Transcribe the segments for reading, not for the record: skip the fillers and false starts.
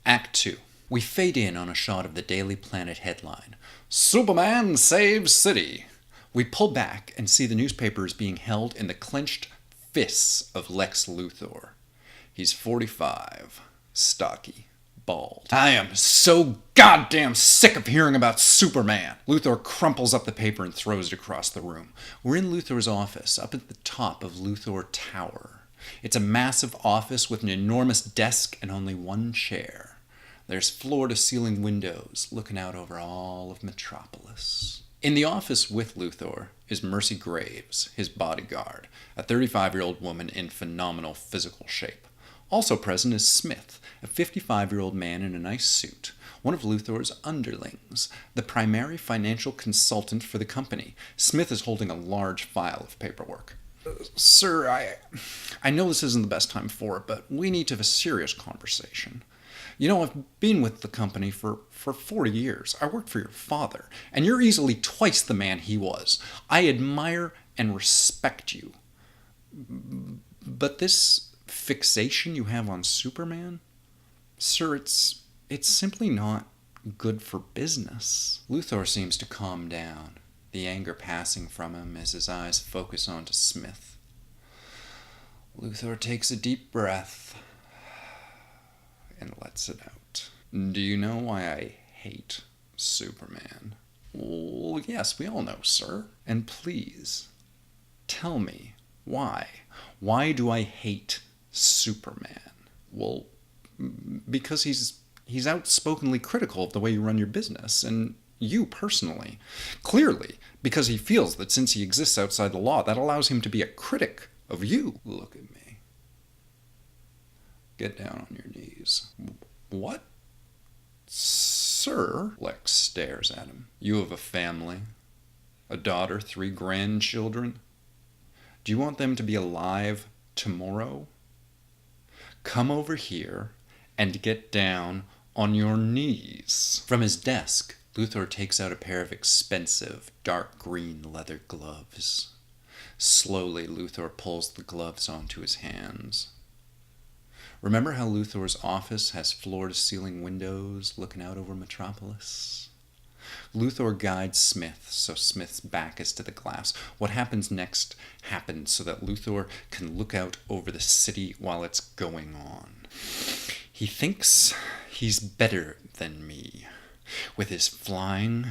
Act 2. We fade in on a shot of the Daily Planet headline, Superman Saves City. We pull back and see the newspaper is being held in the clenched fists of Lex Luthor. He's 45, stocky, bald. I am so goddamn sick of hearing about Superman. Luthor crumples up the paper and throws it across the room. We're in Luthor's office, up at the top of Luthor Tower. It's a massive office with an enormous desk and only one chair. There's floor-to-ceiling windows looking out over all of Metropolis. In the office with Luthor is Mercy Graves, his bodyguard, a 35-year-old woman in phenomenal physical shape. Also present is Smith, a 55-year-old man in a nice suit, one of Luthor's underlings, the primary financial consultant for the company. Smith is holding a large file of paperwork. Sir, I know this isn't the best time for it, but we need to have a serious conversation. You know, I've been with the company for 40 years. I worked for your father, and you're easily twice the man he was. I admire and respect you. But this fixation you have on Superman? Sir, it's simply not good for business. Luthor seems to calm down, the anger passing from him as his eyes focus onto Smith. Luthor takes a deep breath and lets it out. Do you know why I hate Superman? Well, yes, we all know, sir. And please, tell me why. Why do I hate Superman? Well, because he's outspokenly critical of the way you run your business, and you personally. Clearly, because he feels that since he exists outside the law, that allows him to be a critic of you. Look at me. Get down on your knees. What? Sir? Lex stares at him. You have a family, a daughter, 3 grandchildren. Do you want them to be alive tomorrow? Come over here and get down on your knees. From his desk, Luthor takes out a pair of expensive, dark green leather gloves. Slowly, Luthor pulls the gloves onto his hands. Remember how Luthor's office has floor-to-ceiling windows looking out over Metropolis? Luthor guides Smith so Smith's back is to the glass. What happens next happens so that Luthor can look out over the city while it's going on. He thinks he's better than me. With his flying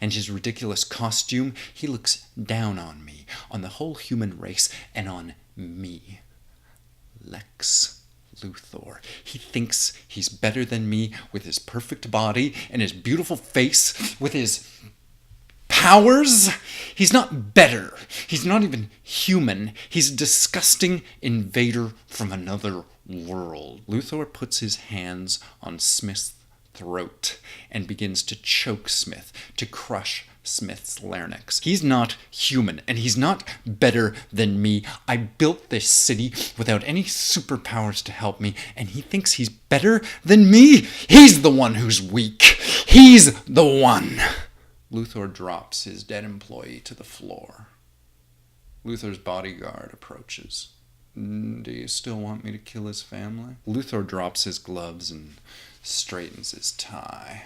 and his ridiculous costume, he looks down on me, on the whole human race, and on me, Lex Luthor. He thinks he's better than me with his perfect body and his beautiful face, with his powers. He's not better. He's not even human. He's a disgusting invader from another world. Luthor puts his hands on Smith's throat and begins to choke Smith, to crush Smith's larynx. He's not human, and he's not better than me. I built this city without any superpowers to help me, and he thinks he's better than me? He's the one who's weak. He's the one. Luthor drops his dead employee to the floor. Luthor's bodyguard approaches. Do you still want me to kill his family? Luthor drops his gloves and straightens his tie,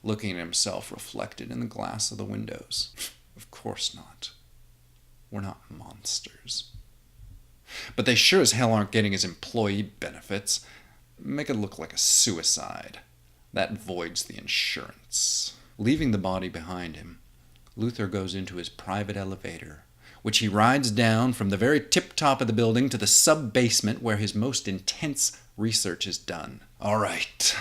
looking at himself reflected in the glass of the windows. Of course not. We're not monsters. But they sure as hell aren't getting his employee benefits. Make it look like a suicide. That voids the insurance. Leaving the body behind him, Luthor goes into his private elevator, which he rides down from the very tip-top of the building to the sub-basement where his most intense research is done. All right.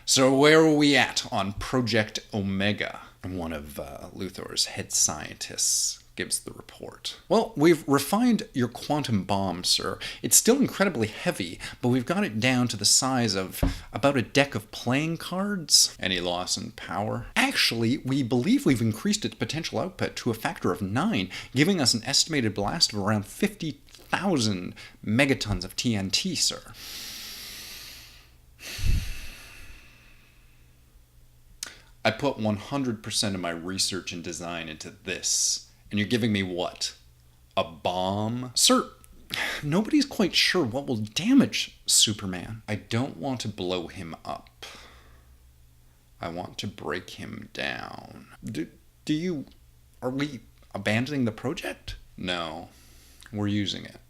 So where are we at on Project Omega? One of Luthor's head scientists gives the report. Well, we've refined your quantum bomb, sir. It's still incredibly heavy, but we've got it down to the size of about a deck of playing cards. Any loss in power? Actually, we believe we've increased its potential output to a factor of 9, giving us an estimated blast of around 50,000 megatons of TNT, sir. I put 100% of my research and design into this, And you're giving me what? A bomb? Sir, nobody's quite sure what will damage Superman. I don't want to blow him up. I want to break him down. Are we abandoning the project? No, we're using it.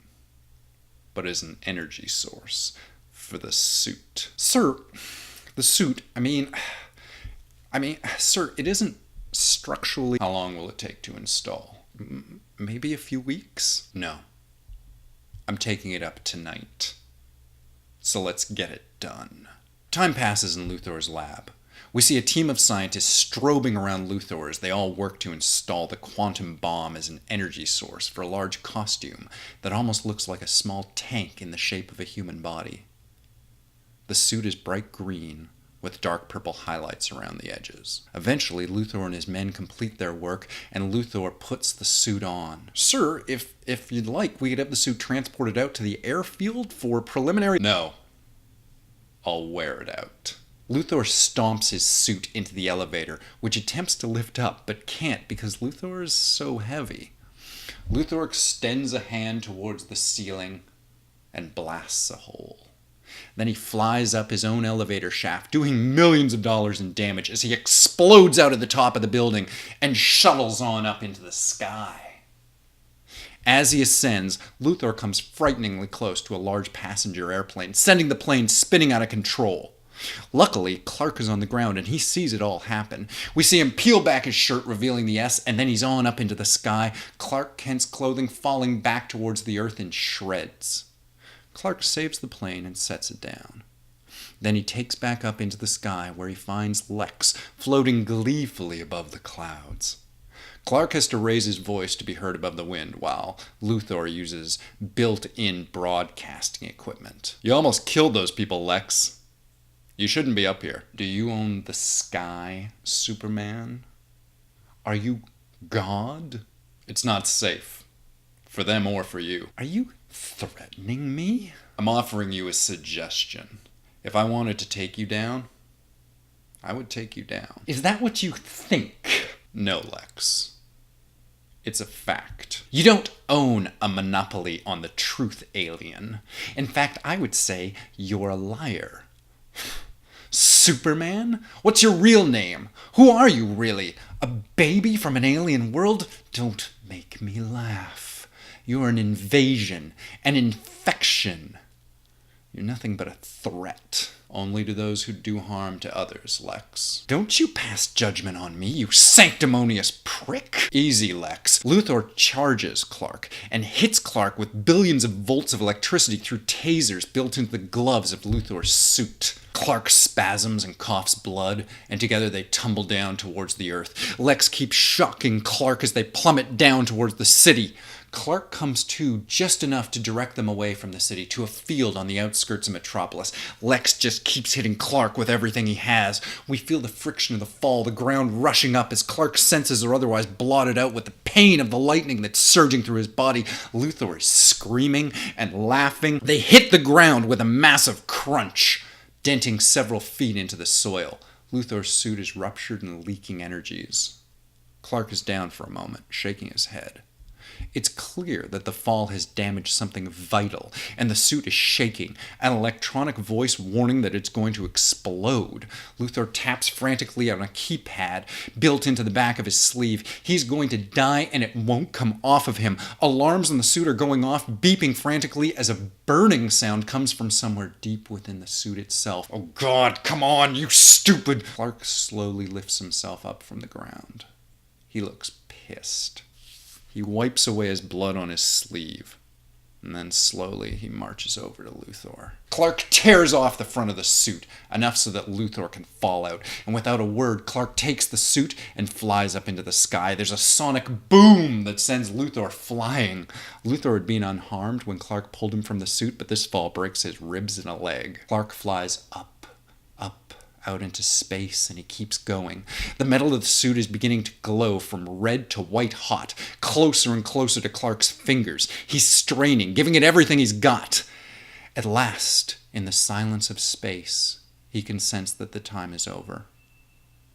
But as an energy source for the suit. Sir, the suit, sir, it isn't structurally... How long will it take to install? Maybe a few weeks? No. I'm taking it up tonight. So let's get it done. Time passes in Luthor's lab. We see a team of scientists strobing around Luthor as they all work to install the quantum bomb as an energy source for a large costume that almost looks like a small tank in the shape of a human body. The suit is bright green, with dark purple highlights around the edges. Eventually, Luthor and his men complete their work, and Luthor puts the suit on. Sir, if you'd like, we could have the suit transported out to the airfield for preliminary... No. I'll wear it out. Luthor stomps his suit into the elevator, which attempts to lift up, but can't because Luthor is so heavy. Luthor extends a hand towards the ceiling and blasts a hole. Then he flies up his own elevator shaft, doing millions of dollars in damage as he explodes out of the top of the building and shuttles on up into the sky. As he ascends, Luthor comes frighteningly close to a large passenger airplane, sending the plane spinning out of control. Luckily, Clark is on the ground and he sees it all happen. We see him peel back his shirt, revealing the S, and then he's on up into the sky, Clark Kent's clothing falling back towards the earth in shreds. Clark saves the plane and sets it down. Then he takes back up into the sky where he finds Lex floating gleefully above the clouds. Clark has to raise his voice to be heard above the wind while Luthor uses built-in broadcasting equipment. You almost killed those people, Lex. You shouldn't be up here. Do you own the sky, Superman? Are you God? It's not safe. For them or for you. Are you threatening me? I'm offering you a suggestion. If I wanted to take you down, I would take you down. Is that what you think? No, Lex. It's a fact. You don't own a monopoly on the truth, alien. In fact, I would say you're a liar. Superman? What's your real name? Who are you, really? A baby from an alien world? Don't make me laugh. You're an invasion, an infection. You're nothing but a threat. Only to those who do harm to others, Lex. Don't you pass judgment on me, you sanctimonious prick! Easy, Lex. Luthor charges Clark and hits Clark with billions of volts of electricity through tasers built into the gloves of Luthor's suit. Clark spasms and coughs blood, and together they tumble down towards the earth. Lex keeps shocking Clark as they plummet down towards the city. Clark comes to just enough to direct them away from the city to a field on the outskirts of Metropolis. Lex just keeps hitting Clark with everything he has. We feel the friction of the fall, the ground rushing up as Clark's senses are otherwise blotted out with the pain of the lightning that's surging through his body. Luthor is screaming and laughing. They hit the ground with a massive crunch, denting several feet into the soil. Luthor's suit is ruptured and leaking energies. Clark is down for a moment, shaking his head. It's clear that the fall has damaged something vital, and the suit is shaking, an electronic voice warning that it's going to explode. Luthor taps frantically on a keypad built into the back of his sleeve. He's going to die, and it won't come off of him. Alarms on the suit are going off, beeping frantically as a burning sound comes from somewhere deep within the suit itself. Oh God, come on, you stupid! Clark slowly lifts himself up from the ground. He looks pissed. He wipes away his blood on his sleeve, and then slowly he marches over to Luthor. Clark tears off the front of the suit, enough so that Luthor can fall out, and without a word, Clark takes the suit and flies up into the sky. There's a sonic boom that sends Luthor flying. Luthor had been unharmed when Clark pulled him from the suit, but this fall breaks his ribs and a leg. Clark flies up, out into space, and he keeps going. The metal of the suit is beginning to glow from red to white hot, closer and closer to Clark's fingers. He's straining, giving it everything he's got. At last, in the silence of space, he can sense that the time is over.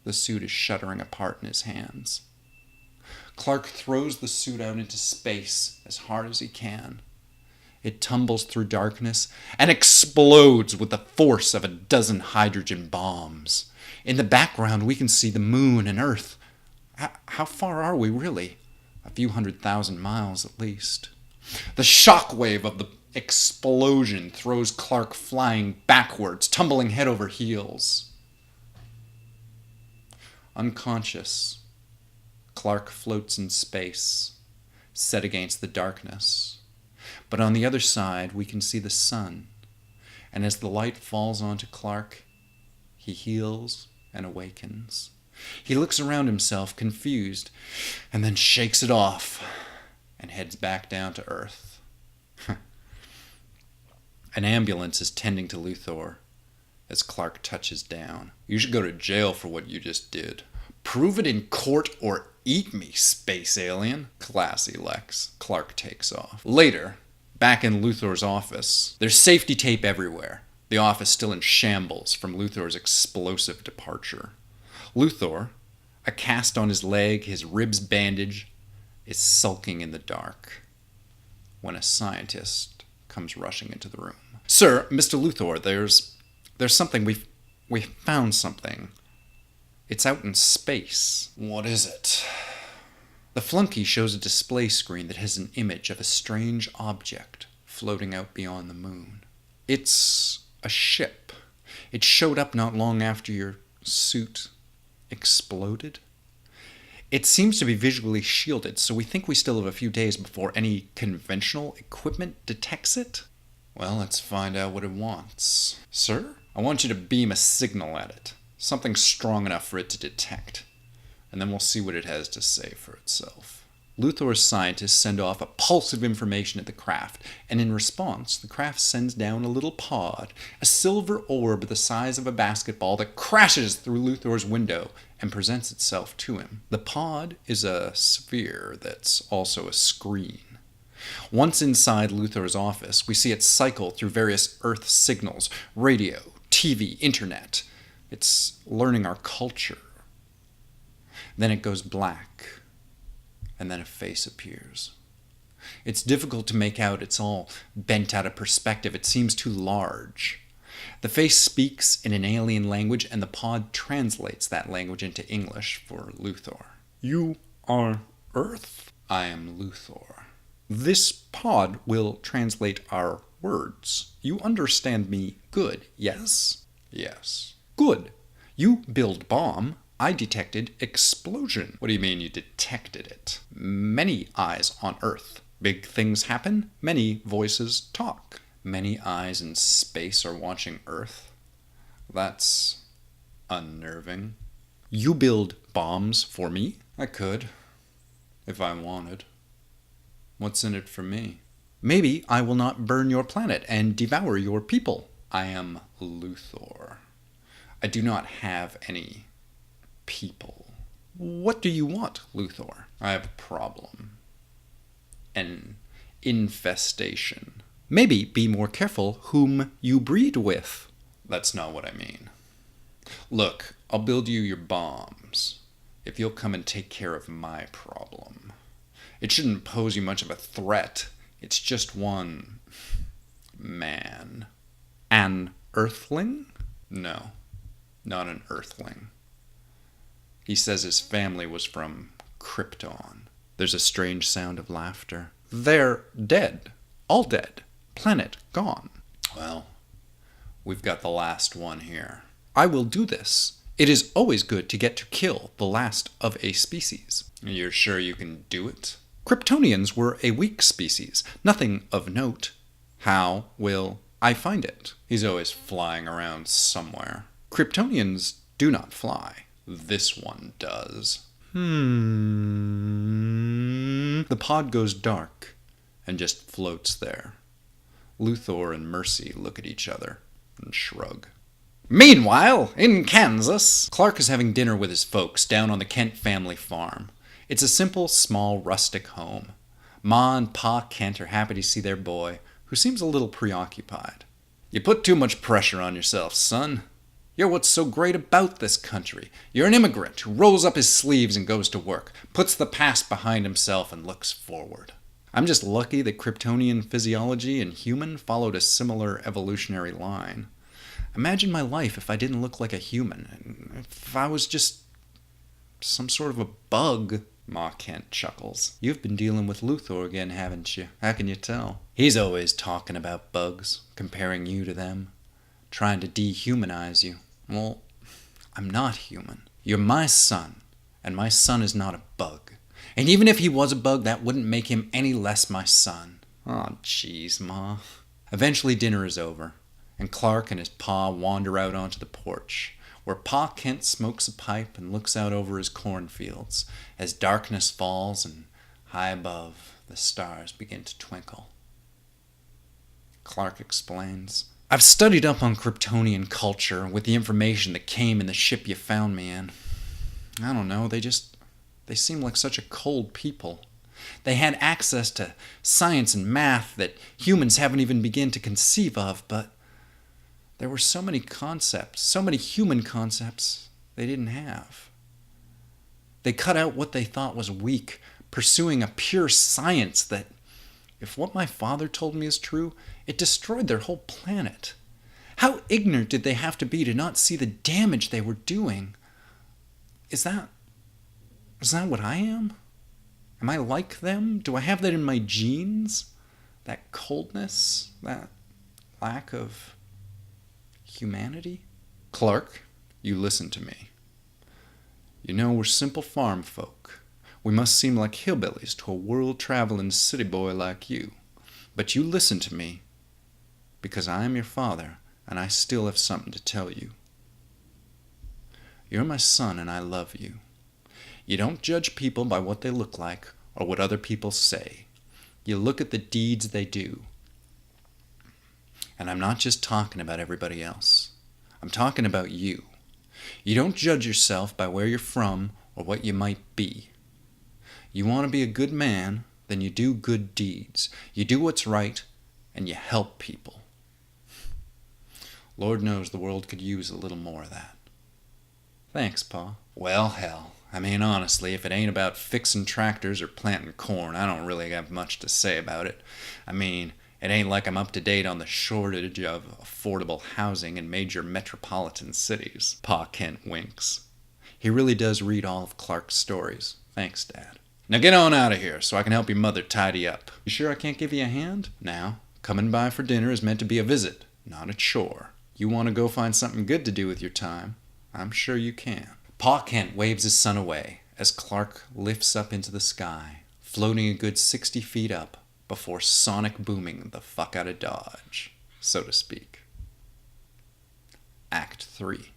The suit is shuddering apart in his hands. Clark throws the suit out into space as hard as he can. It tumbles through darkness and explodes with the force of a dozen hydrogen bombs. In the background, we can see the moon and Earth. How far are we, really? A few 100,000 miles at least. The shockwave of the explosion throws Clark flying backwards, tumbling head over heels. Unconscious, Clark floats in space, set against the darkness. But on the other side, we can see the sun, and as the light falls onto Clark, he heals and awakens. He looks around himself, confused, and then shakes it off and heads back down to Earth. An ambulance is tending to Luthor as Clark touches down. You should go to jail for what you just did. Prove it in court or eat me, space alien. Classy, Lex. Clark takes off. Later, back in Luthor's office, there's safety tape everywhere. The office still in shambles from Luthor's explosive departure. Luthor, a cast on his leg, his ribs bandaged, is sulking in the dark when a scientist comes rushing into the room. Sir, Mr. Luthor, there's something. We've found something. It's out in space. What is it? The flunky shows a display screen that has an image of a strange object floating out beyond the moon. It's a ship. It showed up not long after your suit exploded. It seems to be visually shielded, so we think we still have a few days before any conventional equipment detects it. Well, let's find out what it wants. Sir, I want you to beam a signal at it. Something strong enough for it to detect. And then we'll see what it has to say for itself. Luthor's scientists send off a pulse of information at the craft, and in response, the craft sends down a little pod, a silver orb the size of a basketball that crashes through Luthor's window and presents itself to him. The pod is a sphere that's also a screen. Once inside Luthor's office, we see it cycle through various Earth signals, radio, TV, internet. It's learning our culture. Then it goes black, and then a face appears. It's difficult to make out. It's all bent out of perspective. It seems too large. The face speaks in an alien language, and the pod translates that language into English for Luthor. You are Earth? I am Luthor. This pod will translate our words. You understand me good, yes? Yes. Good. You build bomb. I detected explosion. What do you mean you detected it? Many eyes on Earth. Big things happen. Many voices talk. Many eyes in space are watching Earth. That's unnerving. You build bombs for me? I could, if I wanted. What's in it for me? Maybe I will not burn your planet and devour your people. I am Luthor. I do not have any people. What do you want, Luthor? I have a problem. An infestation. Maybe be more careful whom you breed with. That's not what I mean. Look, I'll build you your bombs if you'll come and take care of my problem. It shouldn't pose you much of a threat. It's just one man. An Earthling? No, not an Earthling. He says his family was from Krypton. There's a strange sound of laughter. They're dead. All dead. Planet gone. Well, we've got the last one here. I will do this. It is always good to get to kill the last of a species. You're sure you can do it? Kryptonians were a weak species. Nothing of note. How will I find it? He's always flying around somewhere. Kryptonians do not fly. This one does. The pod goes dark and just floats there. Luthor and Mercy look at each other and shrug. Meanwhile, in Kansas, Clark is having dinner with his folks down on the Kent family farm. It's a simple, small, rustic home. Ma and Pa Kent are happy to see their boy, who seems a little preoccupied. You put too much pressure on yourself, son. You're what's so great about this country. You're an immigrant who rolls up his sleeves and goes to work, puts the past behind himself and looks forward. I'm just lucky that Kryptonian physiology and human followed a similar evolutionary line. Imagine my life if I didn't look like a human, if I was just some sort of a bug. Ma Kent chuckles. You've been dealing with Luthor again, haven't you? How can you tell? He's always talking about bugs, comparing you to them, trying to dehumanize you. Well, I'm not human. You're my son, and my son is not a bug. And even if he was a bug, that wouldn't make him any less my son. Oh, jeez, Ma. Eventually dinner is over, and Clark and his pa wander out onto the porch, where Pa Kent smokes a pipe and looks out over his cornfields as darkness falls and high above the stars begin to twinkle. Clark explains, I've studied up on Kryptonian culture with the information that came in the ship you found me in. I don't know, they seem like such a cold people. They had access to science and math that humans haven't even begun to conceive of, but there were so many concepts, so many human concepts they didn't have. They cut out what they thought was weak, pursuing a pure science that, if what my father told me is true, it destroyed their whole planet. How ignorant did they have to be to not see the damage they were doing? Is that what I am? Am I like them? Do I have that in my genes? That coldness? That lack of humanity? Clark, you listen to me. You know, we're simple farm folk. We must seem like hillbillies to a world-traveling city boy like you. But you listen to me, because I am your father, and I still have something to tell you. You're my son, and I love you. You don't judge people by what they look like or what other people say. You look at the deeds they do. And I'm not just talking about everybody else. I'm talking about you. You don't judge yourself by where you're from or what you might be. You want to be a good man, then you do good deeds. You do what's right, and you help people. Lord knows the world could use a little more of that. Thanks, Pa. Well, hell. I mean, honestly, if it ain't about fixing tractors or planting corn, I don't really have much to say about it. I mean, it ain't like I'm up to date on the shortage of affordable housing in major metropolitan cities. Pa Kent winks. He really does read all of Clark's stories. Thanks, Dad. Now get on out of here so I can help your mother tidy up. You sure I can't give you a hand? Now, coming by for dinner is meant to be a visit, not a chore. You want to go find something good to do with your time? I'm sure you can. Pa Kent waves his son away as Clark lifts up into the sky, floating a good 60 feet up before sonic booming the fuck out of Dodge, so to speak. Act 3.